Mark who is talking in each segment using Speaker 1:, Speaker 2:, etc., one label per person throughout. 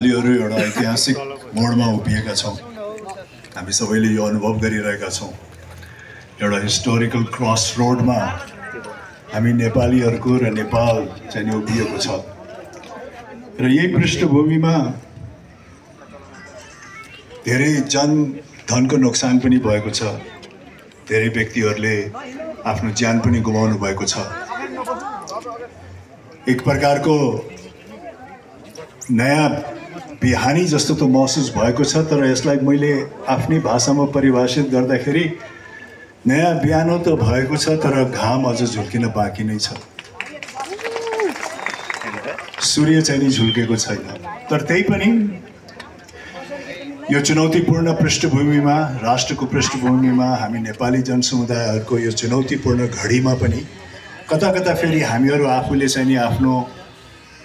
Speaker 1: एउटा ऐतिहासिक मोडमा उभिएका छौँ। हामी सबैले यो अनुभव गरिरहेका छौँ। एउटा हिस्टोरिकल क्रस रोडमा हामी नेपालीहरूको र नेपाल चाहिँ उभिएको छ र यही पृष्ठभूमिमा धेरै जनधनको नोक्सान पनि भएको छ। धेरै व्यक्तिहरूले आफ्नो ज्यान पनि गुमाउनु भएको छ। एक प्रकारको नयाँ बिहानी जस्तो त महसुस भएको छ, तर यसलाई मैले आफ्नै भाषामा परिभाषित गर्दाखेरि नयाँ बिहान त भएको छ, तर घाम अझ झुल्किन बाँकी नै छ। सूर्य चाहिँ नि झुल्केको छैन। तर त्यही पनि यो चुनौतीपूर्ण पृष्ठभूमिमा, राष्ट्रको पृष्ठभूमिमा, हामी नेपाली जनसमुदायहरूको यो चुनौतीपूर्ण घडीमा पनि कता कता फेरि हामीहरू आफूले चाहिँ नि आफ्नो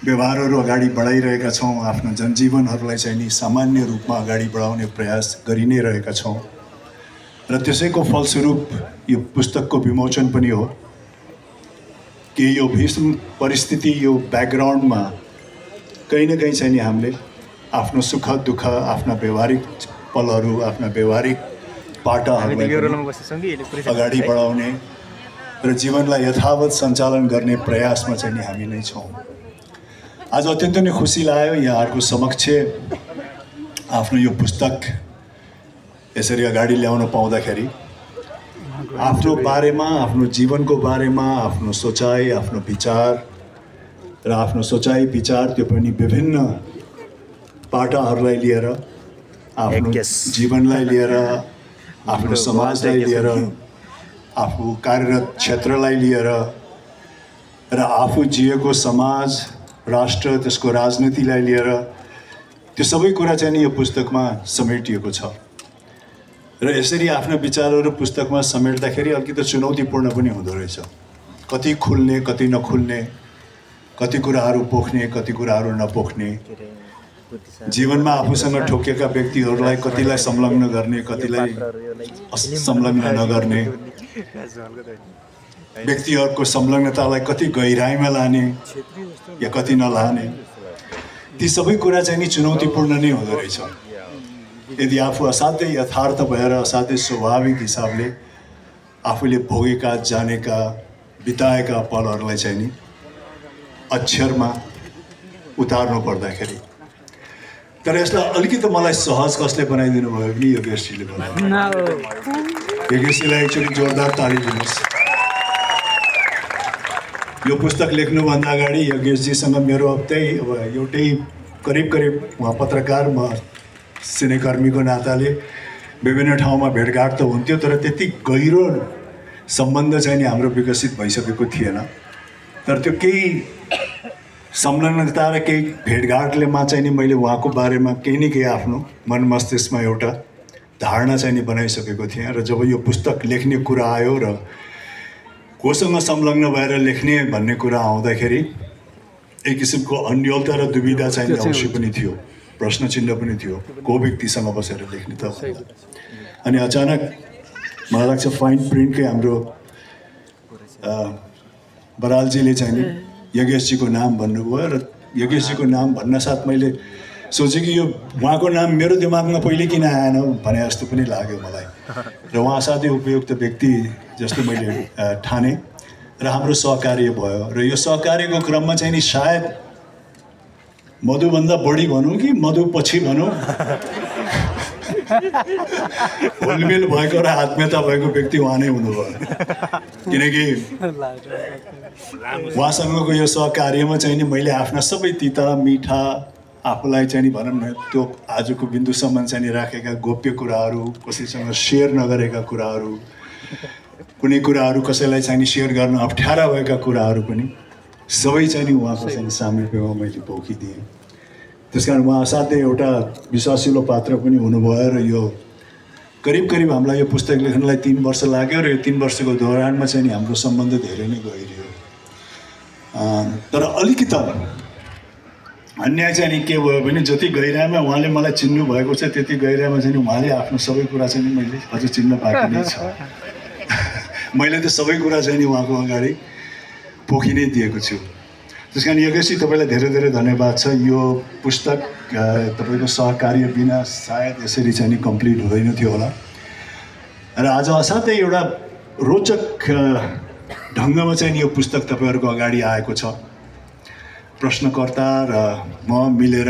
Speaker 1: व्यवहारहरू अगाडि बढाइरहेका छौँ। आफ्नो जनजीवनहरूलाई चाहिँ नि सामान्य रूपमा अगाडि बढाउने प्रयास गरि नै रहेका छौँ र त्यसैको फलस्वरूप यो पुस्तकको विमोचन पनि हो कि यो भीषण परिस्थिति, यो ब्याकग्राउन्डमा कहीँ न कहीँ चाहिँ नि हामीले आफ्नो सुख दुःख, आफ्ना व्यवहारिक पलहरू, आफ्ना व्यवहारिक पाटाहरूलाई अगाडि बढाउने र जीवनलाई यथावत सञ्चालन गर्ने प्रयासमा चाहिँ नि हामी नै छौँ। आज अत्यन्त नै खुसी लाग्यो यहाँहरूको समक्ष आफ्नो यो पुस्तक यसरी अगाडि ल्याउन पाउँदाखेरि। आफ्नो बारेमा, आफ्नो जीवनको बारेमा, आफ्नो सोचाइ, आफ्नो विचार र आफ्नो सोचाइ विचार त्यो पनि विभिन्न पाटाहरूलाई लिएर, आफ्नो जीवनलाई लिएर, आफ्नो समाजलाई लिएर, आफू कार्यरत क्षेत्रलाई लिएर र आफू जिएको समाज, राष्ट्र, त्यसको राजनीतिलाई लिएर त्यो सबै कुरा चाहिँ नि यो पुस्तकमा समेटिएको छ। र यसरी आफ्ना विचारहरू पुस्तकमा समेट्दाखेरि अलिकति चुनौतीपूर्ण पनि हुँदो रहेछ। कति खुल्ने, कति नखुल्ने, कति कुराहरू पोख्ने, कति कुराहरू नपोख्ने, जीवनमा आफूसँग ठोकेका व्यक्तिहरूलाई कतिलाई संलग्न गर्ने, कतिलाई संलग्न नगर्ने, व्यक्तिहरूको संलग्नतालाई कति गहिराइमा लाने या कति नलाने, ती सबै कुरा चाहिँ नि चुनौतीपूर्ण नै हुँदो रहेछ। यदि आफू असाध्यै यथार्थ भएर, असाध्यै स्वाभाविक हिसाबले आफूले भोगेका, जानेका, बिताएका पलहरूलाई चाहिँ नि अक्षरमा उतार्नु पर्दाखेरि। तर यसलाई अलिकति मलाई सहज कसले बनाइदिनु भयो भने योगेशजीले बनायो। योगेशजीलाई एकचोटि जोरदार ताली दिनुहोस्। यो पुस्तक लेख्नुभन्दा अगाडि योगेशजीसँग मेरो एउटै करिब उहाँ पत्रकार, म सिनेकर्मीको नाताले विभिन्न ठाउँमा भेटघाट त हुन्थ्यो, तर त्यति गहिरो सम्बन्ध चाहिँ नि हाम्रो विकसित भइसकेको थिएन। तर त्यो केही संलग्नता र केही भेटघाटलेमा चाहिँ नि मैले उहाँको बारेमा केही न केही आफ्नो मन मस्तिष्कमा एउटा धारणा चाहिँ नि बनाइसकेको थिएँ। र जब यो पुस्तक लेख्ने कुरा आयो र कोसँग संलग्न भएर लेख्ने भन्ने कुरा आउँदाखेरि एक किसिमको अन्योलता र दुविधा चाहिँ अवश्य पनि थियो, प्रश्न चिन्ह पनि थियो, को व्यक्तिसँग बसेर लेख्ने त। अनि अचानक मलाई लाग्छ फाइन प्रिन्टकै हाम्रो बरालजीले चाहिँ नि योगेशजीको नाम भन्नुभयो र योगेशजीको नाम भन्न साथ मैले सोचेँ कि यो उहाँको नाम मेरो दिमागमा पहिले किन आएन भने जस्तो पनि लाग्यो मलाई। र उहाँ असाध्यै उपयुक्त व्यक्ति जस्तो मैले ठाने र हाम्रो सहकार्य भयो। र यो सहकार्यको क्रममा चाहिँ नि सायद मधुभन्दा बढी भनौँ कि मधुपछि भनौँ, हुलमेल भएको र आत्मीयता भएको व्यक्ति उहाँ नै हुनुभयो। किनकि उहाँसँगको यो सहकार्यमा चाहिँ नि मैले आफ्ना सबै तिता मिठा, आफूलाई चाहिँ नि भनौँ न त्यो आजको बिन्दुसम्म चाहिँ नि राखेका गोप्य कुराहरू, कसैसँग सेयर नगरेका कुराहरू, कुनै कुराहरू कसैलाई चाहिँ नि सेयर गर्न अप्ठ्यारा भएका कुराहरू पनि सबै चाहिँ नि उहाँको चाहिँ सामिप्यमा मैले पोखिदिएँ। त्यस कारण उहाँ असाध्यै एउटा विश्वासिलो पात्र पनि हुनुभयो र यो करिब हामीलाई यो पुस्तक लेख्नलाई 3 वर्ष लाग्यो र यो 3 वर्षको दौरानमा चाहिँ नि हाम्रो सम्बन्ध धेरै नै गहिरियो। तर अलिकति अन्याय चाहिँ नि के भयो भने जति गहिराइमा उहाँले मलाई चिन्नु भएको छ, त्यति गहिराइमा चाहिँ नि उहाँले आफ्नो सबै कुरा चाहिँ नि मैले अझ चिन्न बाँकी नै छ। मैले त सबै कुरा चाहिँ नि उहाँको अगाडि पोखि नै दिएको छु। त्यस कारण योगेशजी तपाईँलाई धेरै धेरै धन्यवाद छ। यो पुस्तक तपाईँको सहकार्य बिना सायद यसरी चाहिँ नि कम्प्लिट हुँदैन थियो होला र आज असाध्यै एउटा रोचक ढङ्गमा चाहिँ यो पुस्तक तपाईँहरूको अगाडि आएको छ। प्रश्नकर्ता र म मिलेर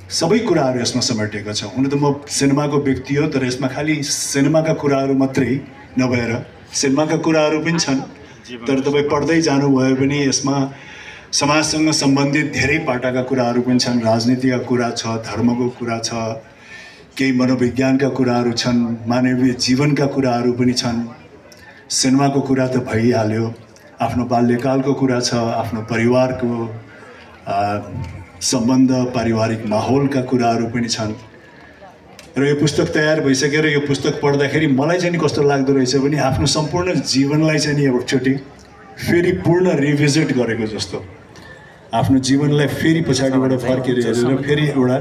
Speaker 1: सबै कुराहरू यसमा समेटेको छ। हुन त म सिनेमाको व्यक्ति हो, तर यसमा खालि सिनेमाका कुराहरू मात्रै नभएर सिनेमाका कुराहरू पनि छन्, तर तपाईँ पढ्दै जानुभयो भने यसमा समाजसँग सम्बन्धित धेरै पाटाका कुराहरू पनि छन्। राजनीतिका कुरा छ, धर्मको कुरा छ, केही मनोविज्ञानका कुराहरू छन्, मानवीय जीवनका कुराहरू पनि छन्। सिनेमाको कुरा त भइहाल्यो, आफ्नो बाल्यकालको कुरा छ, आफ्नो परिवारको सम्बन्ध, पारिवारिक माहौलका कुराहरू पनि छन्। र यो पुस्तक तयार भइसकेर यो पुस्तक पढ्दाखेरि मलाई चाहिँ नि कस्तो लाग्दो रहेछ भने आफ्नो सम्पूर्ण जीवनलाई चाहिँ नि एकचोटि फेरि पूर्ण रिभिजिट गरेको जस्तो, आफ्नो जीवनलाई फेरि पछाडिबाट फर्केर हेरेर फेरि एउटा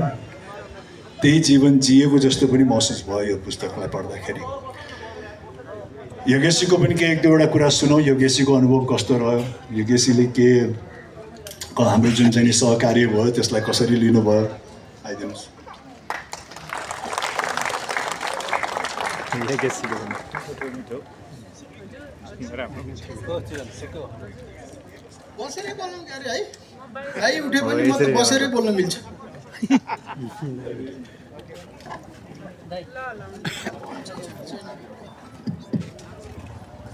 Speaker 1: त्यही जीवन जिएको जस्तो पनि महसुस भयो यो पुस्तकलाई पढ्दाखेरि। योगेशजीको पनि के एक दुईवटा कुरा सुनौँ, योगेशजीको अनुभव कस्तो रह्यो, योगेशजीले के हाम्रो जुन चाहिँ सहकार्य भयो त्यसलाई कसरी लिनुभयो, आइदिनुहोस्।
Speaker 2: बसेरै बोल्नु क्यारे है, गाई उठे पनि म त बसेरै बोल्न मिल्छ।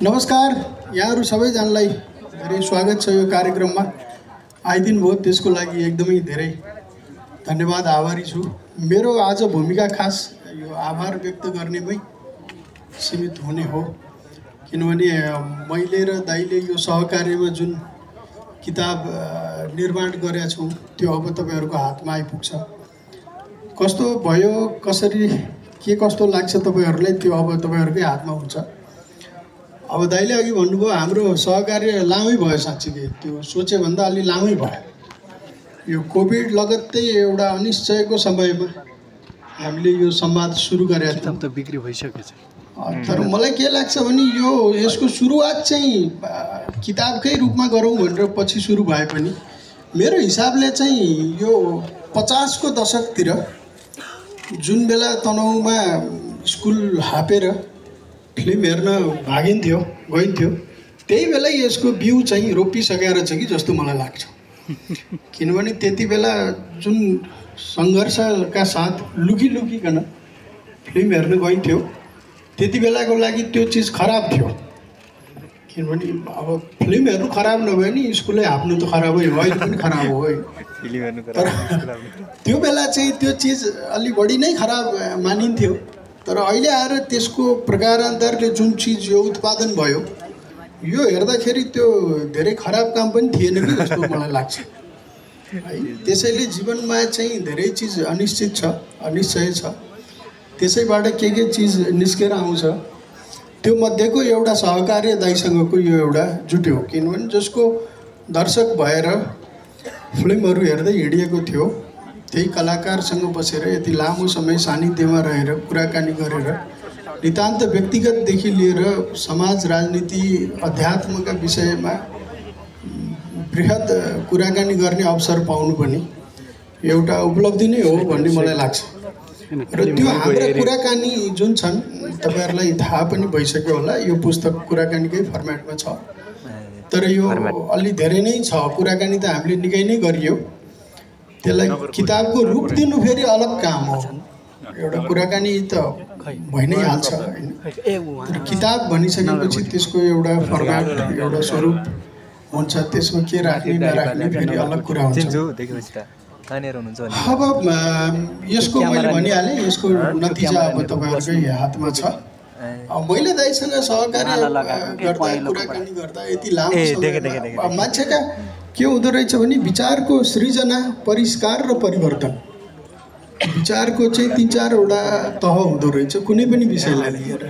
Speaker 2: नमस्कार, यहाँहरू सबैजनालाई धेरै स्वागत छ यो कार्यक्रममा। आइदिनु भयो त्यसको लागि एकदमै धेरै धन्यवाद, आभारी छु। मेरो आज भूमिका खास यो आभार व्यक्त गर्नेमै सीमित हुने हो, किनभने मैले र दाइले यो सहकार्यमा जुन किताब निर्माण गरेका छौँ त्यो अब तपाईँहरूको हातमा आइपुग्छ। कस्तो भयो, कसरी के कस्तो लाग्छ तपाईँहरूलाई, त्यो अब तपाईँहरूकै हातमा हुन्छ। अब दाइले अघि भन्नुभयो हाम्रो सहकार्य लामै भयो, साँच्चीकै त्यो सोचेभन्दा अलि लामै भयो। यो कोभिड लगत्तै एउटा अनिश्चयको समयमा हामीले यो संवाद सुरु गरेका थियौँ।
Speaker 3: त बिक्री भइसकेको छ,
Speaker 2: तर मलाई के लाग्छ भने यो यसको सुरुवात चाहिँ किताबकै रूपमा गरौँ भनेर पछि सुरु भए पनि मेरो हिसाबले चाहिँ यो 50 को दशकतिर जुन बेला तनहुँमा स्कुल हापेर फिल्म हेर्न भागिन्थ्यो गइन्थ्यो, त्यही बेलै यसको बिउ चाहिँ रोपिसकेर छ कि जस्तो मलाई लाग्छ। किनभने त्यति बेला जुन सङ्घर्षका साथ लुकी लुकिकन फिल्म हेर्न गइन्थ्यो, त्यति बेलाको लागि त्यो चिज खराब थियो। किनभने अब फिल्म हेर्नु खराब नभए नि स्कुलै हाप्नु त खराबै हो, अहिले पनि खराब हो होइन। तर त्यो बेला चाहिँ त्यो चिज अलि बढी नै खराब मानिन्थ्यो। तर अहिले आएर त्यसको प्रकारान्तरले जुन चिज यो उत्पादन भयो, यो हेर्दाखेरि त्यो धेरै खराब काम पनि थिएन कि जस्तो मलाई लाग्छ है। त्यसैले जीवनमा चाहिँ धेरै चिज अनिश्चित छ, अनिश्चय छ। त्यसैबाट के चिज निस्केर आउँछ, त्यो मध्येको एउटा सहकार्य दाइसँगको यो एउटा जुट्यो। किनभने जसको दर्शक भएर फिल्महरू हेर्दै हिँडिएको थियो, त्यही कलाकारसँग बसेर यति लामो समय सानिध्यमा रहेर कुराकानी गरेर नितान्त व्यक्तिगतदेखि लिएर समाज, राजनीति, अध्यात्मका विषयमा बृहत कुराकानी गर्ने अवसर पाउनु पनि एउटा उपलब्धि नै हो भन्ने मलाई लाग्छ। र त्यो हाम्रा कुराकानी जुन छन् तपाईँहरूलाई थाहा पनि भइसक्यो होला, यो पुस्तक कुराकानीकै फर्मेटमा छ। तर यो अलि धेरै नै छ, कुराकानी त हामीले निकै नै गरियो, त्यसलाई किताबको रूप दिनु फेरि अलग काम हो। एउटा कुराकानी त भइ नै हाल्छ होइन, तर किताब भनिसकेपछि त्यसको एउटा फर्मेट, एउटा स्वरूप हुन्छ, त्यसमा के राख्ने नराख्ने फेरि अलग कुरा हुन्छ। अब यसको मैले भनिहालेँ, यसको नतिजा अब तपाईँहरूकै हातमा छ। मैले दाइसँग सहकार्य गर्दा, कुराकानी गर्दा यति लामो समय मान्छेका के हुँदो रहेछ भने विचारको सृजना, परिष्कार र परिवर्तन, विचारको चाहिँ 3-4वटा तह हुँदो रहेछ कुनै पनि विषयलाई लिएर।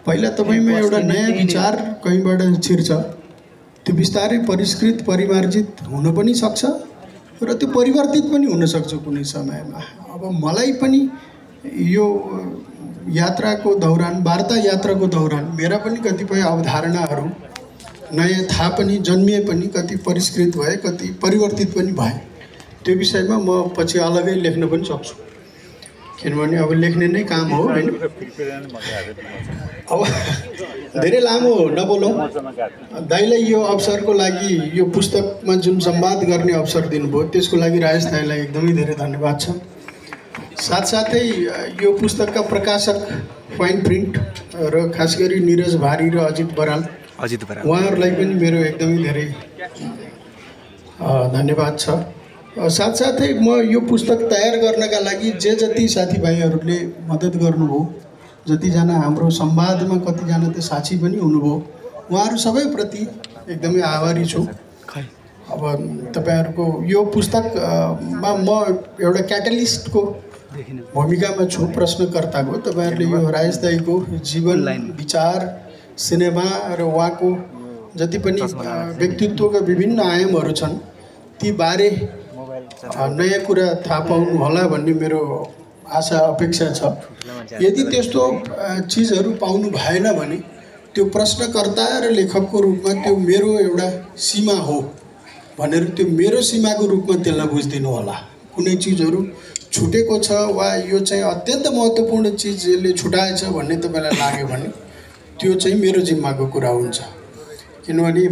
Speaker 2: पहिला तपाईँमा एउटा नयाँ विचार कहीँबाट छिर्छ, त्यो बिस्तारै परिष्कृत, परिमार्जित हुन पनि सक्छ र त्यो परिवर्तित पनि हुनसक्छ कुनै समयमा। अब मलाई पनि यो यात्राको दौरान, वार्ता यात्राको दौरान मेरा पनि कतिपय अवधारणाहरू नयाँ थाहा पनि जन्मिए पनि कति परिष्कृत भए, कति परिवर्तित पनि भए। त्यो विषयमा म पछि अलगै लेख्न पनि सक्छु, किनभने अब लेख्ने नै काम हो हैन। अब धेरै लामो नबोलौँ। दाइलाई यो अवसरको लागि, यो पुस्तकमा जुन संवाद गर्ने अवसर दिनुभयो त्यसको लागि राजेश दाइलाई एकदमै धेरै धन्यवाद छ। साथसाथै यो पुस्तकका प्रकाशक फाइन प्रिन्ट र खास गरी निरज भारी र अजित बराल उहाँहरूलाई पनि मेरो एकदमै धेरै धन्यवाद छ। साथसाथै म यो पुस्तक तयार गर्नका लागि जति साथीभाइहरूले मद्दत गर्नुभयो, जतिजना हाम्रो संवादमा कतिजना त साथी पनि हुनुभयो, उहाँहरू सबैप्रति एकदमै आभारी छु। अब तपाईँहरूको यो पुस्तकमा म एउटा क्याटलिस्टको भूमिकामा छु, प्रश्नकर्ताको। तपाईँहरूले यो राजेश दाइको जीवन, विचार, सिनेमा र उहाँको जति पनि व्यक्तित्वका विभिन्न आयामहरू छन् ती बारे नयाँ कुरा थाहा पाउनु होला भन्ने मेरो आशा अपेक्षा छ। यदि त्यस्तो चिजहरू पाउनु भएन भने त्यो प्रश्नकर्ता र लेखकको रूपमा त्यो मेरो एउटा सीमा हो भनेर त्यो मेरो सीमाको रूपमा त्यसलाई बुझिदिनु होला। कुनै चिजहरू छुटेको छ वा यो चाहिँ अत्यन्त महत्त्वपूर्ण चिज यसले छुटाएछ भन्ने तपाईँलाई लाग्यो भने त्यो चाहिँ मेरो जिम्माको कुरा हुन्छ। किनभने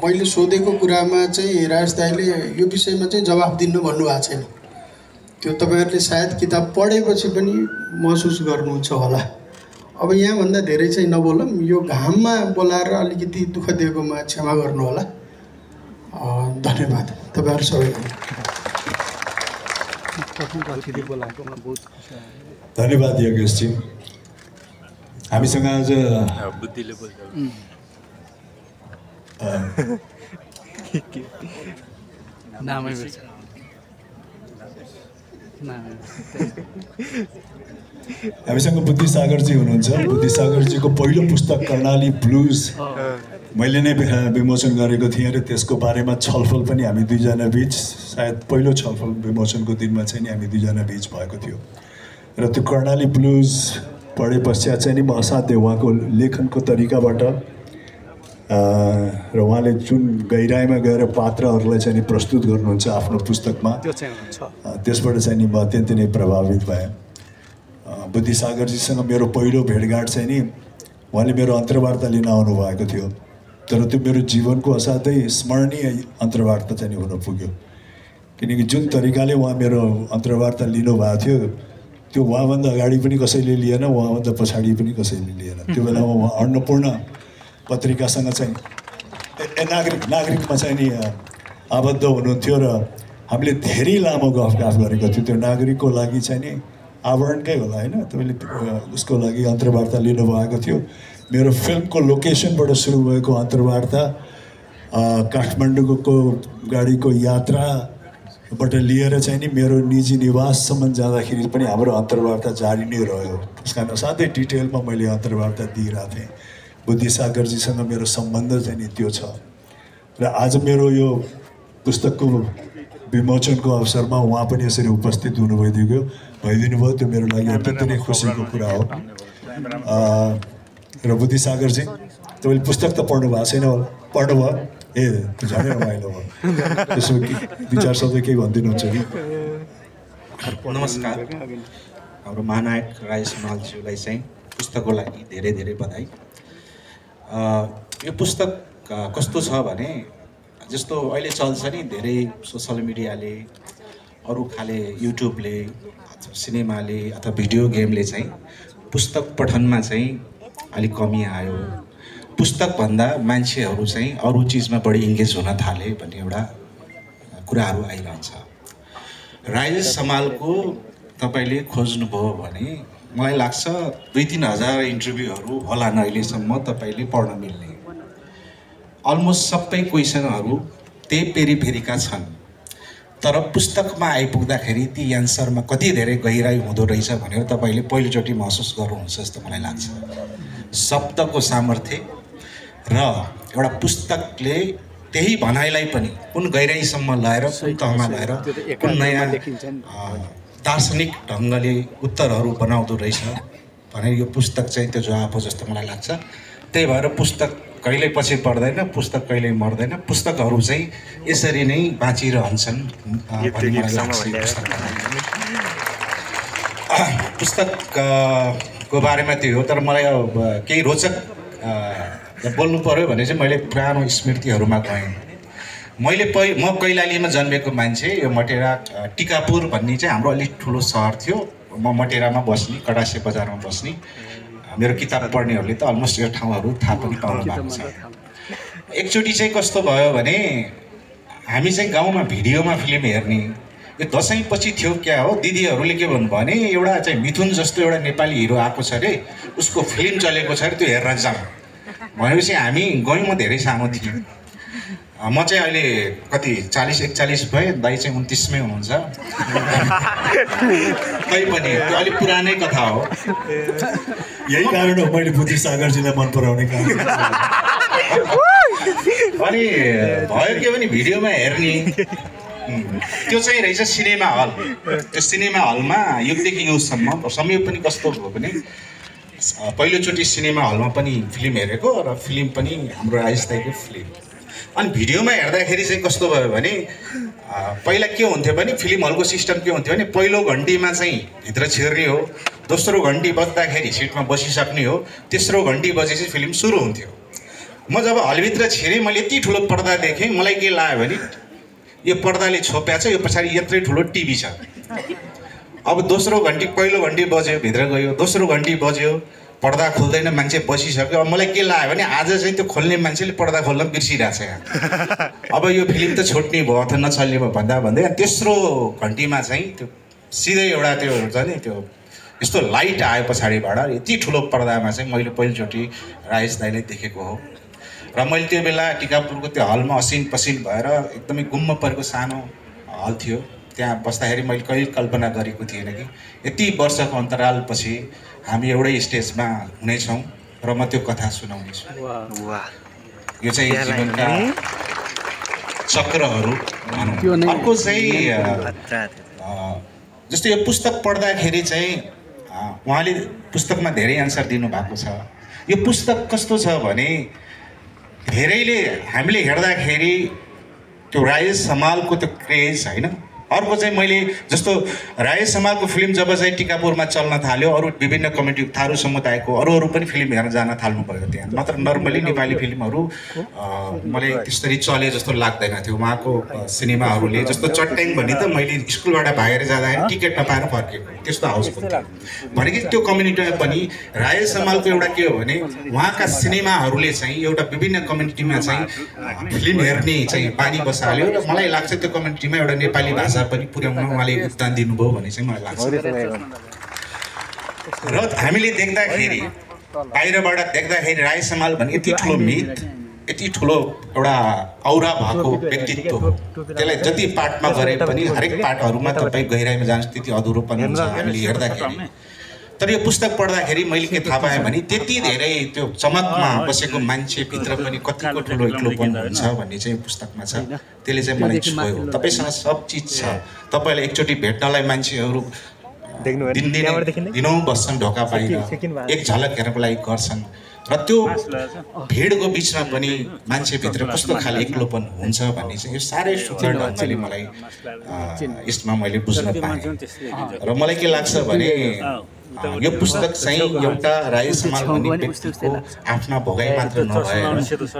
Speaker 2: मैले सोधेको कुरामा चाहिँ राजेश दाइले यो विषयमा चाहिँ जवाफ दिनु भन्नुभएको छैन। त्यो तपाईँहरूले सायद किताब पढेपछि पनि महसुस गर्नुहुन्छ होला। अब यहाँभन्दा धेरै चाहिँ नबोलौँ। यो घाममा बोलाएर अलिकति दुःख दिएकोमा क्षमा गर्नु होला। धन्यवाद तपाईँहरू सबैको।
Speaker 1: धन्यवाद योगेशजी। हामीसँग आज हामीसँग बुद्धि सागरजी हुनुहुन्छ। बुद्धि सागरजीको पहिलो पुस्तक कर्णाली ब्लुज मैले नै विमोचन गरेको थिएँ र त्यसको बारेमा छलफल पनि हामी दुईजना बिच, सायद पहिलो छलफल विमोचनको दिनमा चाहिँ नि हामी दुईजना बिच भएको थियो। र त्यो कर्णाली ब्लुज पढे पश्चात चाहिँ नि म असाध्य उहाँको लेखनको तरिकाबाट र उहाँले जुन गहिराइमा गएर पात्रहरूलाई चाहिँ नि प्रस्तुत गर्नुहुन्छ आफ्नो पुस्तकमा, त्यसबाट चाहिँ नि म अत्यन्तै नै प्रभावित भएँ। बुद्धि सागरजीसँग मेरो पहिलो भेटघाट चाहिँ नि उहाँले मेरो अन्तर्वार्ता लिन आउनुभएको थियो, तर त्यो मेरो जीवनको असाध्यै स्मरणीय अन्तर्वार्ता चाहिँ नि हुन पुग्यो। किनकि जुन तरिकाले उहाँ मेरो अन्तर्वार्ता लिनुभएको थियो त्यो उहाँभन्दा अगाडि पनि कसैले लिएन, उहाँभन्दा पछाडि पनि कसैले लिएन। त्यो बेलामा उहाँ अन्नपूर्ण पत्रिकासँग चाहिँ नागरिकमा चाहिँ नि आबद्ध हुनुहुन्थ्यो र हामीले धेरै लामो गफगाफ गरेको थियो। त्यो नागरिकको लागि चाहिँ नि आवरणकै होला होइन, तपाईँले उसको लागि अन्तर्वार्ता लिनुभएको थियो। मेरो फिल्मको लोकेसनबाट सुरु भएको अन्तर्वार्ता काठमाडौँको गाडीको यात्राबाट लिएर चाहिँ नि मेरो निजी निवाससम्म जाँदाखेरि पनि हाम्रो अन्तर्वार्ता जारी नै रह्यो। त्यस कारण असाध्यै डिटेलमा मैले अन्तर्वार्ता दिइरहेको थिएँ। बुद्धि सागरजीसँग मेरो सम्बन्ध चाहिँ नि त्यो छ र आज मेरो यो पुस्तकको विमोचनको अवसरमा उहाँ पनि यसरी उपस्थित भइदिनु भयो। त्यो मेरो लागि अत्यन्तै नै खुसीको कुरा हो। र बुद्धि सागरजी तपाईँले पुस्तक त पढ्नु भएको छैन होला, पढ्नुभयो? ए त्यो झनै रमाइलो भयो। त्यसो विचार शब्द केही भनिदिनुहुन्छ कि?
Speaker 3: नमस्कार। हाम्रो महानायक राजेश हिमालज्यूलाई चाहिँ पुस्तकको लागि धेरै धेरै बधाई। यो पुस्तक कस्तो छ भने जस्तो अहिले चल्छ नि धेरै सोसल मिडियाले, अरू खाले युट्युबले, सिनेमाले अथवा भिडियो गेमले चाहिँ पुस्तक पठनमा चाहिँ अलिक कमी आयो, पुस्तकभन्दा मान्छेहरू चाहिँ अरू चिजमा बढी इङ्गेज हुन थाले भन्ने एउटा कुराहरू आइरहन्छ। राजेश हिमालको तपाईँले खोज्नुभयो भने मलाई लाग्छ 2-3 हजार इन्टरभ्यूहरू होला अहिलेसम्म तपाईँले पढ्न मिल्ने। अलमोस्ट सबै क्वेसनहरू त्यही पेरिफेरीका छन्, तर पुस्तकमा आइपुग्दाखेरि ती एन्सरमा कति धेरै गहिराई हुँदो रहेछ भनेर तपाईँले पहिलोचोटि महसुस गर्नुहुन्छ जस्तो मलाई लाग्छ। शब्दको सामर्थ्य र एउटा पुस्तकले त्यही भनाइलाई पनि कुन गहिराईसम्म लगाएर, कुन तहमा लगाएर, कुन नयाँ दार्शनिक ढङ्गले उत्तरहरू बनाउँदो रहेछ भनेर यो पुस्तक चाहिँ त्यो जवाब हो जस्तो मलाई लाग्छ। त्यही भएर पुस्तक कहिल्यै पछि पर्दैन, पुस्तक कहिल्यै मर्दैन, पुस्तकहरू चाहिँ यसरी नै बाँचिरहन्छन् भन्ने मलाई लाग्छ। पुस्तकको बारेमा त्यो हो, तर मलाई केही रोचक बोल्नु पर्यो भने चाहिँ मैले पुरानो स्मृतिहरूमा गएँ। म कैलालीमा जन्मेको मान्छे। यो मटेरा टिकापुर भन्ने चाहिँ हाम्रो अलिक ठुलो सहर थियो। म मटेरामा बस्ने, कडासे बजारमा बस्ने। मेरो किताब पढ्नेहरूले त अलमोस्ट यो ठाउँहरू थाहा पनि पाउनु भएको छ। एकचोटि चाहिँ कस्तो भयो भने हामी चाहिँ गाउँमा भिडियोमा फिल्म हेर्ने, यो दसैँपछि थियो क्या हो, दिदीहरूले के भन्नुभयो भने एउटा चाहिँ मिथुन जस्तो एउटा नेपाली हिरो आएको छ अरे, उसको फिल्म चलेको छ अरे, त्यो हेरेर जाउँ भनेपछि हामी गयौँ। म धेरै सानो थिएँ। म चाहिँ अहिले कति 40-41 भएँ, दाइ चाहिँ 29मै हुनुहुन्छ। तैपनि त्यो अलिक पुरानै कथा हो।
Speaker 1: यही कारण हो मैले बुद्धि सागरजीलाई मन पराउने कारण।
Speaker 3: अनि भयो के भने भिडियोमा हेर्ने, त्यो चाहिँ रहेछ सिनेमा हल। त्यो सिनेमा हलमा युगदेखि युगसम्म समय पनि कस्तो भयो भने पहिलोचोटि सिनेमा हलमा पनि फिल्म हेरेको र फिल्म पनि हाम्रो राजेश दाइको फिल्म। अनि भिडियोमा हेर्दाखेरि चाहिँ कस्तो भयो भने पहिला के हुन्थ्यो भने फिल्म हलको सिस्टम के हुन्थ्यो भने पहिलो घन्टीमा चाहिँ भित्र छिर्ने हो, दोस्रो घन्टी बज्दाखेरि सिटमा बसिसक्ने हो, तेस्रो घन्टी बजेपछि फिल्म सुरु हुन्थ्यो। म जब हलभित्र छिरेँ मैले यति ठुलो पर्दा देखेँ, मलाई के लाग्यो भने यो पर्दाले छोप्या छ, यो पछाडि यत्रै ठुलो टिभी छ। अब दोस्रो घन्टी, पहिलो घन्टी बज्यो, भित्र गयो, दोस्रो घन्टी बज्यो, पर्दा खोल्दैन, मान्छे बसिसक्यो। अब मलाई के लाग्यो भने आज चाहिँ त्यो खोल्ने मान्छेले पर्दा खोल्न बिर्सिरहेको छ यहाँ। अब यो फिल्म त छोड्ने भयो अथवा नचल्ने भयो भन्दै तेस्रो घन्टीमा चाहिँ त्यो सिधै एउटा त्यो हुन्छ नि, त्यो यस्तो लाइट आयो पछाडिबाट, यति ठुलो पर्दामा चाहिँ मैले पहिलोचोटि राजेश दाइलाई देखेको हो। र मैले त्यो बेला टिकापुरको त्यो हलमा असिन पसिन भएर एकदमै गुम्म परेको सानो हल थियो। त्यहाँ बस्दाखेरि मैले कहिले कल्पना गरेको थिएन कि यति वर्षको अन्तरालपछि हामी एउटै स्टेजमा हुनेछौँ र म त्यो कथा सुनाउनेछु। यो चाहिँ जीवनका चक्रहरू भनौँ। अर्को चाहिँ जस्तै यो पुस्तक पढ्दाखेरि चाहिँ उहाँले पुस्तकमा धेरै एन्सर दिनुभएको छ। यो पुस्तक कस्तो छ भने धेरैले हामीले हेर्दाखेरि त्यो राजेश हमालको त्यो क्रेज होइन। अर्को चाहिँ मैले जस्तो राजेश हमालको फिल्म जब चाहिँ टिकापुरमा चल्न थाल्यो, अरू विभिन्न कम्युनिटी थारू समुदायको अरू पनि फिल्म हेर्न जान थाल्नु पऱ्यो। त्यहाँ मात्र नर्मली नेपाली फिल्महरू मलाई त्यसरी चले जस्तो लाग्दैन थियो। उहाँको सिनेमाहरूले जस्तो चट्याङ भन्ने त मैले स्कुलबाट भागेर जाँदाखेरि टिकट नपाएर फर्केको त्यस्तो हाउसफुल थियो भनेपछि त्यो कम्युनिटीमा पनि राजेश हमालको एउटा के हो भने उहाँका सिनेमाहरूले चाहिँ एउटा विभिन्न कम्युनिटीमा चाहिँ फिल्म हेर्ने चाहिँ बानी बसाल्यो र मलाई लाग्छ त्यो कम्युनिटीमा एउटा नेपाली भाषा पनि पुर्याउन उहाँले योगदान दिनुभयो भन्ने चाहिँ मलाई लाग्छ। र हामीले देख्दाखेरि बाहिरबाट देख्दाखेरि राजेश हमाल भन्ने यति ठुलो मिथ, यति ठुलो एउटा औरा भएको व्यक्तित्व हो। त्यसलाई जति पार्टमा गरे पनि हरेक पार्टहरूमा तपाईँ गहिराइमा जानुहोस् त्यति अधुरोपन हुन्छ हामीले हेर्दाखेरि। तर यो पुस्तक पढ्दाखेरि मैले के थाहा पाएँ भने त्यति धेरै त्यो चमकमा बसेको मान्छेभित्र पनि कतिको ठुलो एक्लोपन हुन्छ भन्ने चाहिँ पुस्तकमा छ। त्यसले चाहिँ मलाई छोयो। तपाईँसँग सब चिज छ, तपाईँलाई एकचोटि भेट्नलाई मान्छेहरू दिनौँ बस्छन् ढोका बाहिर, एक झलक हेर्नको लागि गर्छन् र त्यो भिडको बिचमा पनि मान्छेभित्र कस्तो खाले एक्लोपन हुन्छ भन्ने चाहिँ यो साह्रै सुन्दर ढङ्गले मलाई यसमा मैले बुझ्न पाएँ। र मलाई के लाग्छ भने यो पुस्तक चाहिँ एउटा राजेश हमाल भन्ने व्यक्तिको आफ्ना भोगाइ मात्र नभएर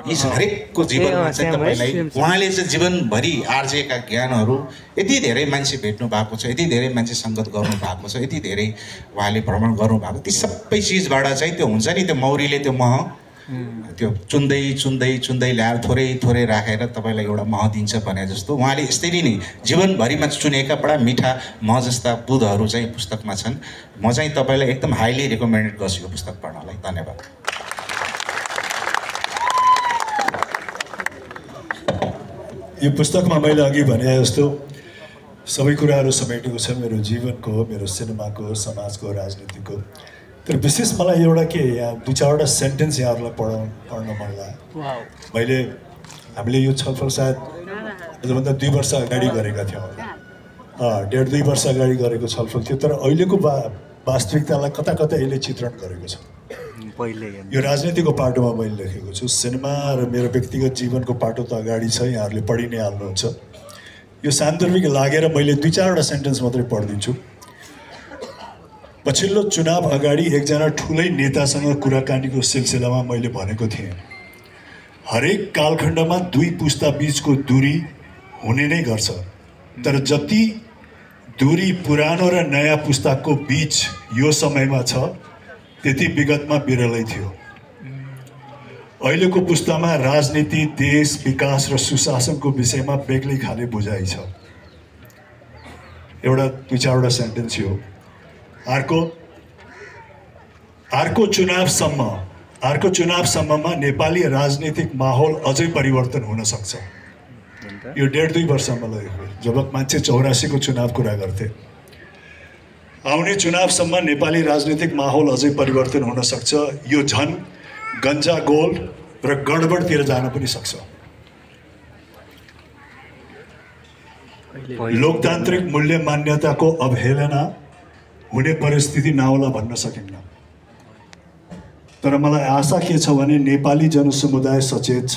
Speaker 3: यी हरेकको जीवनमा चाहिँ तपाईँलाई उहाँले चाहिँ जीवनभरि आर्जिएका ज्ञानहरू यति धेरै मान्छे भेट्नु भएको छ, यति धेरै मान्छे सङ्गत गर्नु भएको छ, यति धेरै उहाँले भ्रमण गर्नुभएको, ती सबै चिजबाट चाहिँ त्यो हुन्छ नि त्यो मौरीले त्यो मह त्यो चुन्दै चुन्दै चुन्दै ल्याएर थोरै थोरै राखेर तपाईँलाई एउटा मह दिन्छ भने जस्तो उहाँले यसरी नै जीवनभरिमा चुनेका बडा मिठा मह जस्ता बुँदहरू चाहिँ पुस्तकमा छन्। म चाहिँ तपाईँलाई एकदम हाइली रिकमेन्डेड गर्छु यो पुस्तक पढ्नलाई। धन्यवाद।
Speaker 1: यो पुस्तकमा मैले अघि भने जस्तो सबै कुराहरू समेटेको छ, मेरो जीवनको, मेरो सिनेमाको, समाजको, राजनीतिको। तर विशेष मलाई एउटा के यहाँ दुई चारवटा सेन्टेन्स यहाँहरूलाई पढ्न मन लाग्यो। हामीले यो छलफल सायद योभन्दा 2 वर्ष अगाडि गरेका थियौँ होला, 1.5-2 वर्ष अगाडि गरेको छलफल थियो। तर अहिलेको वास्तविकतालाई कता कता यसले चित्रण गरेको छ। यो राजनीतिको पाटोमा मैले लेखेको छु। सिनेमा र मेरो व्यक्तिगत जीवनको पाटो त अगाडि छ, यहाँहरूले पढि नै हाल्नुहुन्छ। यो सान्दर्भिक लागेर मैले 2-4वटा सेन्टेन्स मात्रै पढिदिन्छु। पछिल्लो चुनाव अगाडि एकजना ठुलै नेतासँग कुराकानीको सिलसिलामा मैले भनेको थिएँ, हरेक कालखण्डमा 2 पुस्ता बीचको दूरी हुने नै गर्छ, तर जति दूरी पुरानो र नयाँ पुस्ताको बीच यो समयमा छ त्यति विगतमा बिरलै थियो। अहिलेको पुस्तामा राजनीति, देश विकास र सुशासनको विषयमा बेग्लै खाले बुझाइ छ। एउटा 2-4वटा सेन्टेन्स यो। अर्को चुनावसम्ममा नेपाली राजनीतिक माहौल अझै परिवर्तन हुन सक्छ। यो 1.5-2 वर्षमा लगेको जब मान्छे 84 को चुनाव कुरा गर्थे। आउने चुनावसम्म नेपाली राजनीतिक माहौल अझै परिवर्तन हुन सक्छ। यो झन गन्जागोल र गडबडतिर जान पनि सक्छ। लोकतान्त्रिक मूल्य मान्यताको अवहेलना हुने परिस्थिति नआउला भन्न सकिन्न, तर मलाई आशा के छ भने नेपाली जनसमुदाय सचेत छ,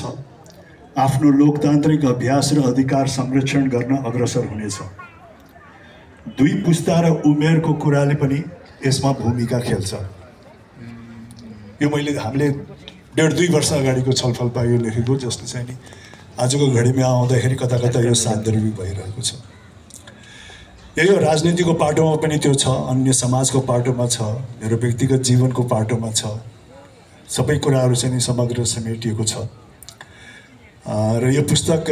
Speaker 1: आफ्नो लोकतान्त्रिक अभ्यास र अधिकार संरक्षण गर्न अग्रसर हुनेछ। 2 पुस्ता र उमेरको कुराले पनि यसमा भूमिका खेल्छ। यो हामीले 1.5-2 वर्ष अगाडिको छलफलमा यो लेखेको, जसले चाहिँ नि आजको घडीमा आउँदाखेरि कता कता यो सान्दर्भिक भइरहेको छ। यो राजनीतिको पाटोमा पनि त्यो छ, अन्य समाजको पाटोमा छ, मेरो व्यक्तिगत जीवनको पाटोमा छ। सबै कुराहरू चाहिँ नि समग्र समेटिएको छ। र यो पुस्तक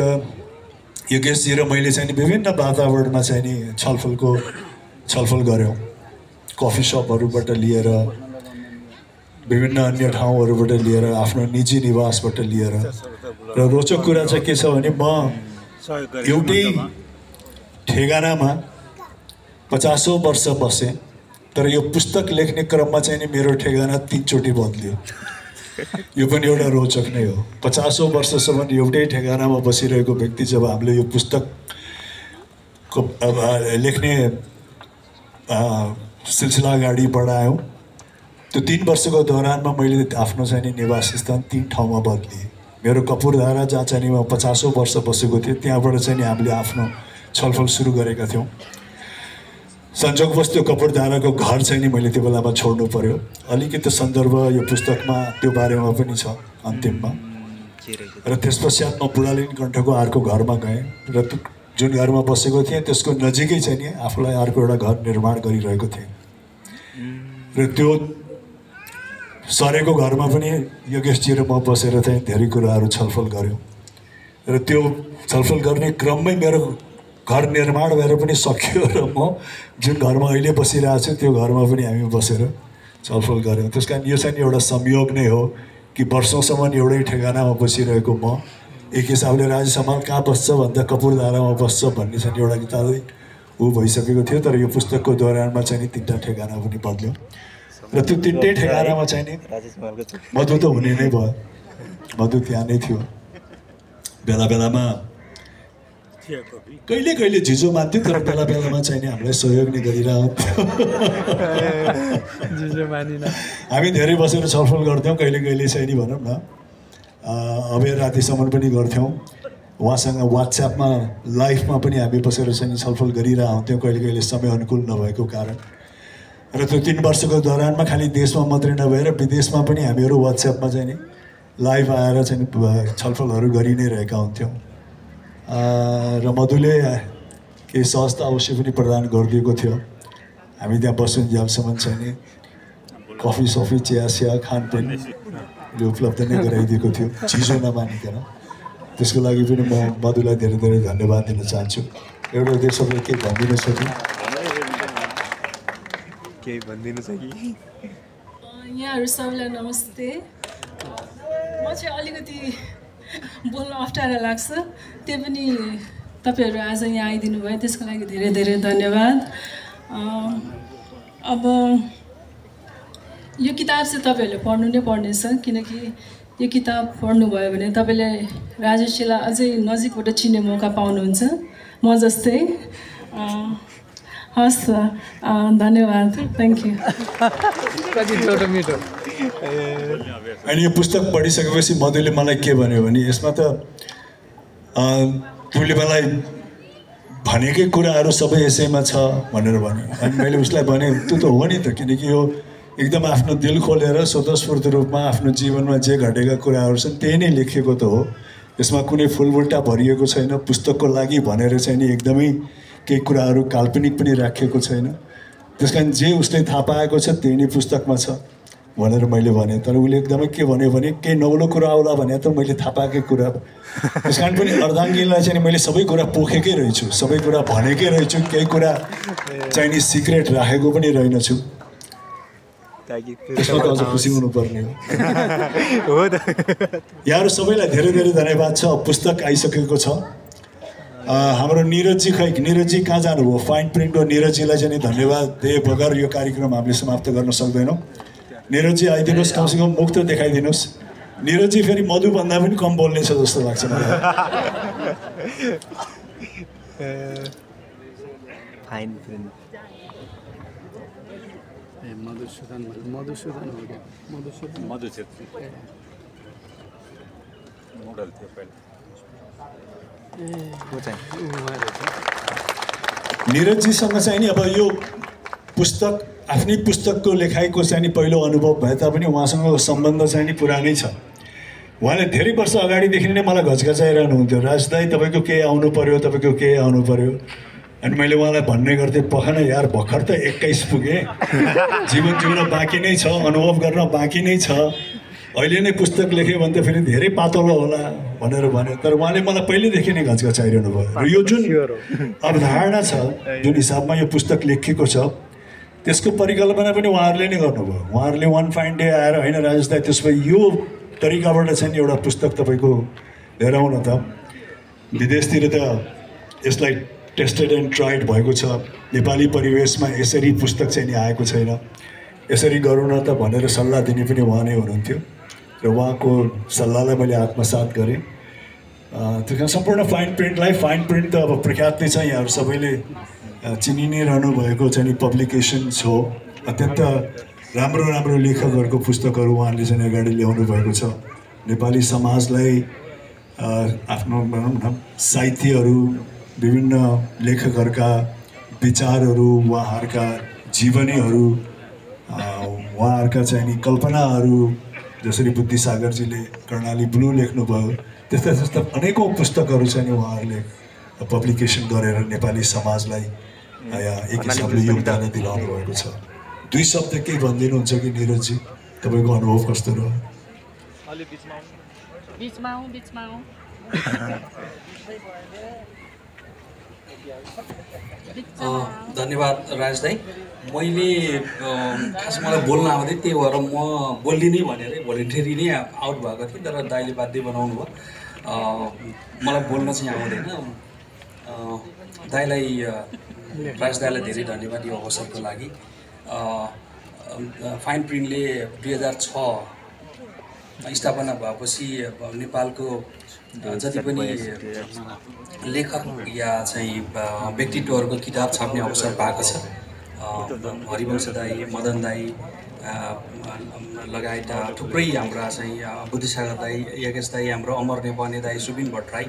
Speaker 1: योगेशजी र मैले चाहिँ विभिन्न वातावरणमा चाहिँ नि छलफल गऱ्यौँ। कफी सपहरूबाट लिएर, विभिन्न अन्य ठाउँहरूबाट लिएर, आफ्नो निजी निवासबाट लिएर। र रोचक कुरा चाहिँ के छ भने म एउटै ठेगानामा 50औं वर्ष बसेँ, तर यो पुस्तक लेख्ने क्रममा चाहिँ नि मेरो ठेगाना 3 चोटि बदल्यो। यो पनि एउटा रोचक नै हो। 50औं वर्षसम्म एउटै ठेगानामा बसिरहेको व्यक्ति जब हामीले यो पुस्तकको लेख्ने सिलसिला अगाडि बढायौँ, त्यो 3 वर्षको दौरानमा मैले आफ्नो चाहिँ नि निवास स्थान 3 ठाउँमा बदलिएँ। मेरो कपुरधारा जहाँ चाहिँ नि म 50औं वर्ष बसेको थिएँ, त्यहाँबाट चाहिँ नि हामीले आफ्नो छलफल सुरु गरेका थियौँ। संजोगवश त्यो कपुरधाराको घर चाहिँ नि मैले त्यो बेलामा छोड्नु पर्यो। अलिकति सन्दर्भ यो पुस्तकमा त्यो बारेमा पनि छ अन्तिममा। र त्यसपश्चात म बुढालिन कण्ठको अर्को घरमा गएँ र जुन घरमा बसेको थिएँ त्यसको नजिकै चाहिँ नि आफूलाई अर्को एउटा घर निर्माण गरिरहेको थिएँ। र त्यो सरेको घरमा पनि योगेशजी र म बसेर चाहिँ धेरै कुराहरू छलफल गऱ्यौँ। र त्यो छलफल गर्ने क्रममै मेरो घर निर्माण भएर पनि सकियो र म जुन घरमा अहिले बसिरहेको छु त्यो घरमा पनि हामी बसेर छलफल गऱ्यौँ। त्यस कारण यो चाहिँ एउटा संयोग नै हो कि वर्षौँसम्म एउटै ठेगानामा बसिरहेको म एक हिसाबले राज्य सम्हाल कहाँ बस्छ भन्दा कपुरधारामा बस्छ भन्ने चाहिँ एउटा किताबै भइसकेको थियो। तर यो पुस्तकको दौरानमा चाहिँ नि 3टा ठेगाना पनि बदल्यो र त्यो 3टै ठेगानामा चाहिँ नि मधु त हुने नै भयो। मधु त्यहाँ नै थियो। बेला बेलामा कहिले कहिले झिजो मान्थ्यो, तर बेला बेलामा चाहिँ नि हामीलाई सहयोग नै गरिरहन्थ्यो। हामी धेरै बसेर छलफल गर्थ्यौँ। कहिले कहिले चाहिँ नि भनौँ न अबेर रातिसम्म पनि गर्थ्यौँ। उहाँसँग वाट्सएपमा लाइभमा पनि हामी बसेर चाहिँ छलफल गरिरहन्थ्यौँ, कहिले कहिले समय अनुकूल नभएको कारण। र त्यो 3 वर्षको दौरानमा खालि देशमा मात्रै नभएर विदेशमा पनि हामीहरू वाट्सएपमा चाहिँ नि लाइभ आएर चाहिँ छलफलहरू गरि नै रहेका हुन्थ्यौँ। र मधुले केही सहजता अवश्य पनि प्रदान गरिदिएको थियो। हामी त्यहाँ बसुन्जेलसम्म चाहिँ नि कफी सफी चिया खानपिन उपलब्ध नै गराइदिएको थियो, चिजो नमानिकन। त्यसको लागि पनि म मधुलाई धेरै धेरै धन्यवाद दिन चाहन्छु। एउटा देशले केही भनिदिनु छ कि?
Speaker 4: केही भनिदिनु छ कि?
Speaker 5: यहाँहरू सबैलाई नमस्ते। म चाहिँ अलिकति बोल्न अप्ठ्यारो लाग्छ, त्यो पनि तपाईँहरू आज यहाँ आइदिनु भयो, त्यसको लागि धेरै धेरै धन्यवाद। अब यो किताब चाहिँ तपाईँहरूले पढ्नु नै पर्नेछ, किनकि यो किताब पढ्नुभयो भने तपाईँले राजेशजीलाई अझै नजिकबाट चिन्ने मौका पाउनुहुन्छ, म जस्तै। हस्, धन्यवाद, थ्याङ्क यू।
Speaker 1: अनि यो पुस्तक पढिसकेपछि मधुले मलाई के भन्यो भने यसमा त तिमीले मलाई भनेकै कुराहरू सबै यसैमा छ भनेर भन्यो। अनि मैले उसलाई भने त्यो त हो नि त, किनकि यो एकदम आफ्नो दिल खोलेर स्वतस्फूर्त रूपमा आफ्नो जीवनमा जे घटेका कुराहरू छन् त्यही नै लेखिएको त हो। यसमा कुनै फुलबुट्टा भरिएको छैन, पुस्तकको लागि भनेर चाहिँ नि एकदमै केही कुराहरू काल्पनिक पनि राखिएको छैन। त्यस कारण जे उसले थाहा पाएको छ त्यही नै पुस्तकमा छ भनेर मैले भने। तर उसले एकदमै के भन्यो भने केही नौलो कुरा आउला भने त मैले थाहा पाएकै कुरा। त्यस कारण पनि अर्धाङ्गिनीलाई चाहिँ मैले सबै कुरा पोखेकै रहेछु, सबै कुरा भनेकै रहेछु, केही कुरा चाहिँ नि सिक्रेट राखेको पनि रहेनछु। त्यसमा त अझ खुसी हुनुपर्ने हो। यहाँहरू सबैलाई धेरै धेरै धन्यवाद छ। पुस्तक आइसकेको छ। हाम्रो निरजी खै, निरजी कहाँ जानुभयो? फाइन प्रिन्टको निरजीलाई चाहिँ धन्यवाद दिए बगर यो कार्यक्रम हामीले समाप्त गर्न सक्दैनौँ। निरजी आइदिनुहोस्, कमसेकम मुख त देखाइदिनुहोस्। निरजी फेरि मधुभन्दा पनि कम बोल्ने छ जस्तो लाग्छ मलाई।
Speaker 4: फाइन प्रिन्ट
Speaker 2: मधुसूदन हो क्या?
Speaker 6: मधु छेत्री मोडल थियो पहिला।
Speaker 1: निरजीसँग चाहिँ नि अब यो पुस्तक आफ्नै पुस्तकको लेखाइको चाहिँ नि पहिलो अनुभव भए तापनि उहाँसँगको सम्बन्ध चाहिँ नि पुरानै छ। उहाँले धेरै वर्ष अगाडिदेखि नै मलाई घचघचाइरहनु हुन्थ्यो, राज दाइ तपाईँको केही आउनु पर्यो, तपाईँको केही आउनु पर्यो। अनि मैले उहाँलाई भन्ने गर्थेँ, पखन यार भर्खर त 21 पुगेँ, जीवन जिउन बाँकी नै छ, अनुभव गर्न बाँकी नै छ, अहिले नै पुस्तक लेख्यो भने त फेरि धेरै पातलो होला भनेर भन्यो। तर उहाँले मलाई पहिलेदेखि नै घचघचाइरहनु भयो। र यो जुन अवधारणा छ, जुन हिसाबमा यो पुस्तक लेखिएको छ, त्यसको परिकल्पना पनि उहाँहरूले नै गर्नुभयो। उहाँहरूले वान फाइन डे आएर होइन राजेश दाइ त्यसो भए यो तरिकाबाट चाहिँ एउटा पुस्तक तपाईँको लिएर आउन त, विदेशतिर त यसलाई टेस्टेड एन्ड ट्राइड भएको छ, नेपाली परिवेशमा यसरी पुस्तक चाहिँ नि आएको छैन, यसरी गरौँ न त भनेर सल्लाह दिने पनि उहाँ नै हुनुहुन्थ्यो। र उहाँको सल्लाहलाई मैले आत्मसात गरेँ। त्यस कारण सम्पूर्ण फाइन प्रिन्टलाई, फाइन प्रिन्ट त अब प्रख्यात नै छ, यहाँहरू सबैले चिनि नै रहनु भएको चाहिँ पब्लिकेसन्स हो। अत्यन्त राम्रो राम्रो लेखकहरूको पुस्तकहरू उहाँले चाहिँ अगाडि ल्याउनु भएको छ। नेपाली समाजलाई आफ्नो भनौँ न साहित्यहरू, विभिन्न लेखकहरूका विचारहरू, उहाँहरूका जीवनीहरू, उहाँहरूका चाहिँ नि कल्पनाहरू, जसरी बुद्धिसागरजीले कर्णाली ब्लू लेख्नुभयो, त्यस्ता त्यस्ता अनेकौँ पुस्तकहरू चाहिँ उहाँहरूले पब्लिकेसन गरेर नेपाली समाजलाई एक हिसाबले योगदान दिलाउनु भएको छ। दुई शब्द केही भनिदिनुहुन्छ कि निरजजी, तपाईँको अनुभव कस्तो रह्यो?
Speaker 7: धन्यवाद राज दाई। मैले खास मलाई बोल्न आउँदै, त्यही भएर म बोल्दिनँ भनेर भोलिन्टियरी नै आउट भएको थिएँ, तर दाइले बाध्य बनाउनु भयो। मलाई बोल्न चाहिँ आउँदैन। दाइलाई, राज दाइलाई धेरै धन्यवाद यो अवसरको लागि। फाइन प्रिन्टले 2006 स्थापना भएपछि नेपालको जति पनि लेखक या चाहिँ व्यक्तित्वहरूको किताब छाप्ने अवसर पाएको छ। हरिवंश दाई, मदन दाई लगायत थुप्रै हाम्रा चाहिँ बुद्धिसागर दाई, यज्ञेश दाई, हाम्रो अमर नेपाने दाई, सुबिन भट्टराई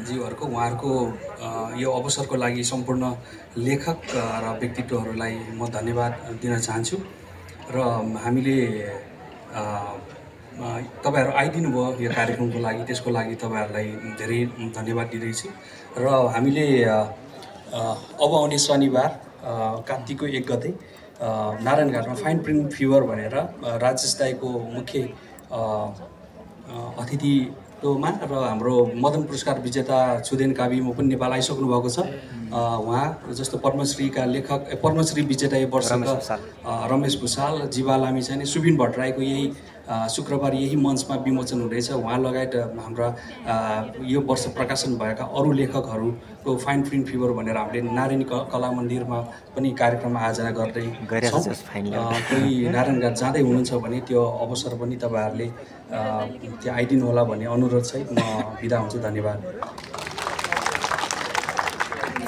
Speaker 7: जीवहरूको, उहाँहरूको यो अवसरको लागि सम्पूर्ण लेखक र व्यक्तित्वहरूलाई म धन्यवाद दिन चाहन्छु। र हामीले तपाईँहरू आइदिनु भयो यो कार्यक्रमको लागि, त्यसको लागि तपाईँहरूलाई धेरै धन्यवाद दिँदैछु। र हामीले अब आउने शनिबार कार्तिकको 1 गते नारायणघाटमा फाइन प्रिन्ट फिभर भनेर राजेश दाईको मुख्य अतिथित्वमा र हाम्रो मदन पुरस्कार विजेता छुदेन काबीमा पनि नेपाल आइसक्नु भएको छ। उहाँ जस्तो पद्मश्रीका लेखक, पद्मश्री विजेता यो वर्षका रमेश भुषाल, जीवा लामी चाहिँ सुबिन भट्टराईको यही शुक्रबार यही मञ्चमा विमोचन हुँदैछ। उहाँ लगायत हाम्रा यो वर्ष प्रकाशन भएका अरू लेखकहरूको फाइन प्रिन्ट फिभर भनेर हामीले नारायणी कला मन्दिरमा पनि कार्यक्रम आयोजना गर्दै छौँ। कोही नारायणघाट जाँदै हुनुहुन्छ भने त्यो अवसर पनि तपाईँहरूले त्यहाँ आइदिनु होला भन्ने अनुरोध सहित म बिदा हुन्छु। धन्यवाद।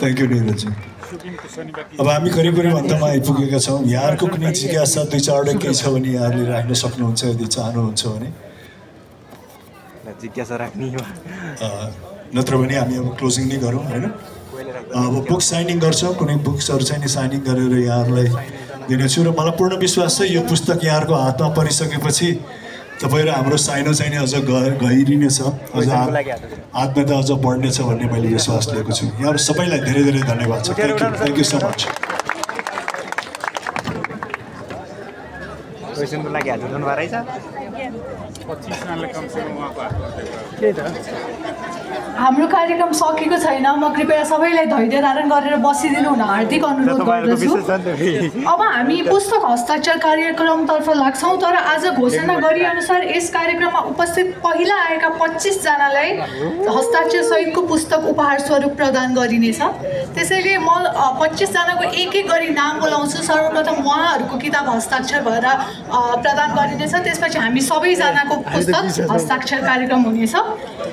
Speaker 1: थ्याङ्क यू निरजी। अब हामी करिब अन्तमा आइपुगेका छौँ। यहाँहरूको कुनै जिज्ञासा 2-4वटा केही छ भने यहाँहरूले राख्न सक्नुहुन्छ यदि चाहनुहुन्छ भने।
Speaker 4: जिज्ञासा राख्ने
Speaker 1: नत्र भने हामी अब क्लोजिङ नै गरौँ हैन। अब बुक साइनिङ गर्छौँ, कुनै बुक्सहरू चाहिँ नि साइनिङ गरेर यहाँहरूलाई दिनेछु र मलाई पूर्ण विश्वास छ यो पुस्तक यहाँहरूको हातमा परिसकेपछि तपाईँ र हाम्रो साइनो चाहिँ नि अझ गहिरिनेछ, अझ आत्मीयता अझ बढ्नेछ भन्ने मैले विश्वास लिएको छु। यहाँहरू सबैलाई धेरै धेरै धन्यवाद छ। Thank you so much.
Speaker 4: क्वेसनको लागि हात उठाउनु भएको रहेछ।
Speaker 6: 25 जनाले कमसेकम उहाँको हात
Speaker 2: त्यही त
Speaker 8: हाम्रो कार्यक्रम सकेको छैन। म कृपया सबैलाई धैर्य धारण गरेर बसिदिनु हुन हार्दिक अनुरोध गर्दछु। अब हामी पुस्तक हस्ताक्षर कार्यक्रमतर्फ लाग्छौँ, तर आज घोषणा गरिअनुसार यस कार्यक्रममा उपस्थित पहिला आएका 25 जनालाई हस्ताक्षर सहितको पुस्तक उपहार स्वरूप प्रदान गरिनेछ। त्यसैले म 25 जनाको एक एक गरी नाम बोलाउँछु। सर्वप्रथम उहाँहरूको किताब हस्ताक्षर भएर प्रदान गरिनेछ, त्यसपछि हामी सबैजनाको पुस्तक हस्ताक्षर कार्यक्रम हुनेछ।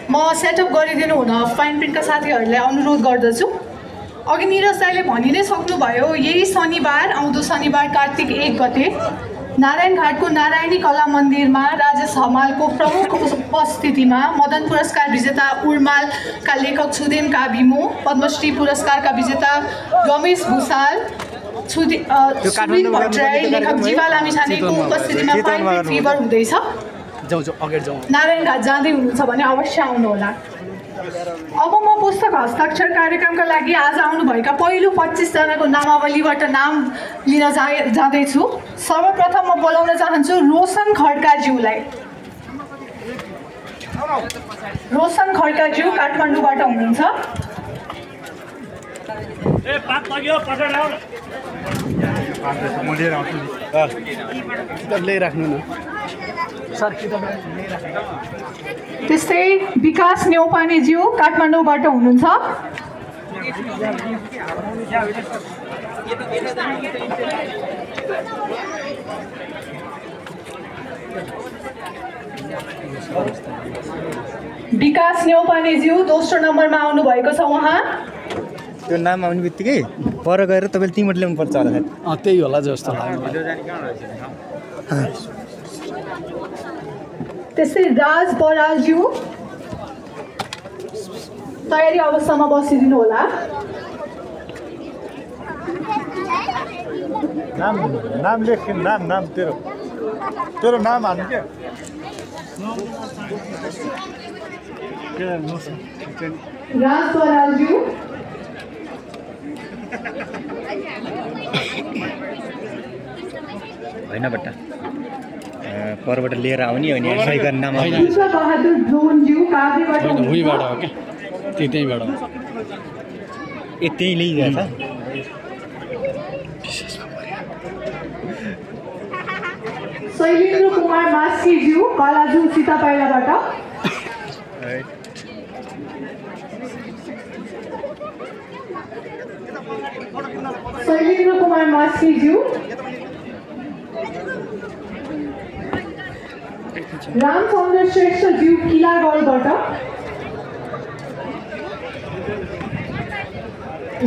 Speaker 8: म सेटअप गरिदिनु हुन फाइन प्रिन्टका साथीहरूलाई अनुरोध गर्दछु। अघि निरज दाइले भनि नै सक्नुभयो, यही शनिबार, आउँदो शनिबार कार्तिक 1 गते नारायणघाटको नारायणी कला मन्दिरमा राजेश हमालको प्रमुख उपस्थितिमा मदन पुरस्कार विजेता उर्मालका लेखक छुदेन काबिमो, पद्मश्री पुरस्कारका विजेता रमेश भुसाल, सुमित भट्टराई, लेखक जीवा लामिछानेको उपस्थितिमा फाइन प्रिन्ट फिभर हुँदैछ। नारायणघाट जाँदै हुनुहुन्छ भने अवश्य आउनुहोला। अब म पुस्तक हस्ताक्षर कार्यक्रमका लागि आज आउनुभएका पहिलो 25 जनाको नामावलीबाट नाम लिन जाँदैछु। सर्वप्रथम म बोलाउन चाहन्छु रोशन खड्काज्यूलाई। रोशन खड्काज्यू काठमाडौँबाट हुनुहुन्छ। त्यस्तै विकास न्यौपानेज्यू काठमाडौँबाट हुनुहुन्छ। विकास न्यौपानेज्यू दोस्रो नम्बरमा आउनुभएको छ। उहाँ
Speaker 4: त्यो नाम आउने बित्तिकै पर गएर तपाईँले टिमट ल्याउनु पर्छ होला सायद।
Speaker 2: त्यही होला जस्तो लाग्यो।
Speaker 8: त्यस्तै राज बरालज्यू तयारी अवस्थामा बसिदिनु होला।
Speaker 6: नाम लेख, नाम तेरो नाम हाल्नु के
Speaker 8: राज बरालज्यू,
Speaker 4: होइन बट्टा परबाट लिएर आउने अनि नाम
Speaker 8: बहादुर ड्रोनज्यू काभ्रेबाट
Speaker 2: उहीबाट हो क्या, त्यहीँबाट
Speaker 4: ए त्यहीँ ल्याइरहेछ।
Speaker 8: शैलेन्द्र कुमार मास्कीज्यू कलाजु सीतापाइलाबाट। शैलेन्द्र कुमार मास्कीज्यू। रामचन्द्र श्रेष्ठज्यू किलागढबाट।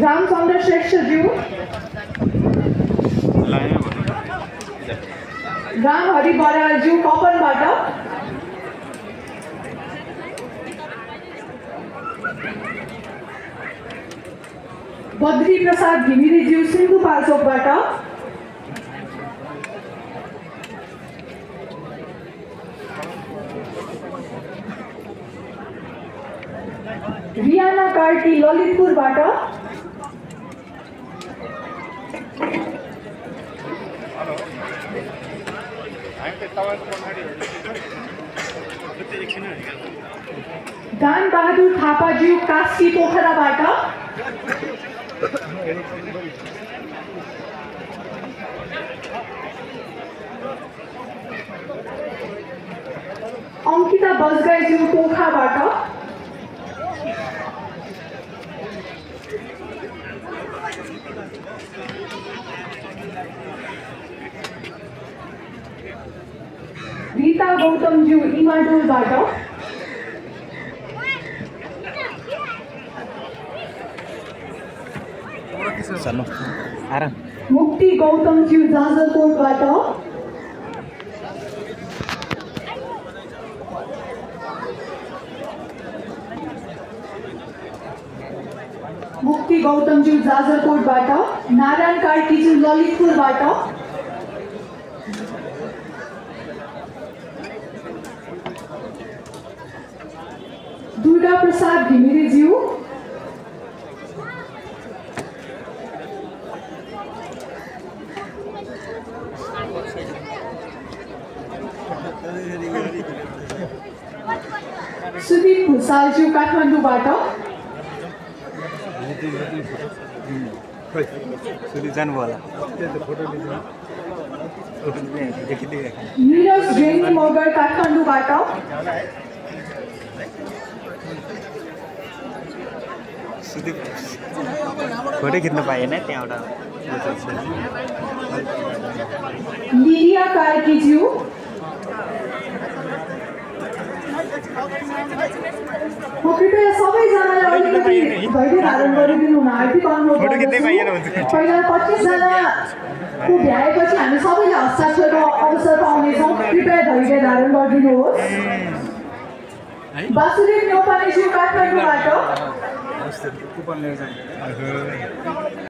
Speaker 8: रामचन्द्र श्रेष्ठज्यू। रामहरि बरालज्यू कपनबाट। बद्री प्रसाद घिमिरेज्यू सिन्धुपाल्चोकबाट। रियाना कार्की ललितपुरबाट। दान बहादुर थापाज्यू कास्की पोखराबाट। अंकिता बजगाईज्यू पोखाबाट। रीता गौतमज्यू इमाडोलबाट।
Speaker 4: सर्नु आराम
Speaker 8: मुक्ति गौतमज्यू जाजरकोटबाट मुक्ति गौतमज्यू जाजरकोटबाट नारायण कार्कीज्यू ललितपुरबाट दुर्गा प्रसाद घिमिरेज्यू सुदीप भुसालज्यू काठमाडौँबाट
Speaker 4: जानुभयो होला
Speaker 8: निरज जैन मगर काठमाडौँबाट
Speaker 4: फोटो खिच्न पाएन त्यहाँबाट
Speaker 8: लिडिया कार्कीज्यू म कृपया सबैजनालाई अलिकति धैर्य धारण गरिदिनु हुन हार्दिक अनुरोध गर्दछु। पहिला 25 जनाको भ्याएपछि हामी सबैले हस्ताक्षरको अवसर पाउनेछौँ। कृपया धैर्य धारण गरिदिनुहोस्। वासुदेव नेपालीज्यू काठमाडौँबाट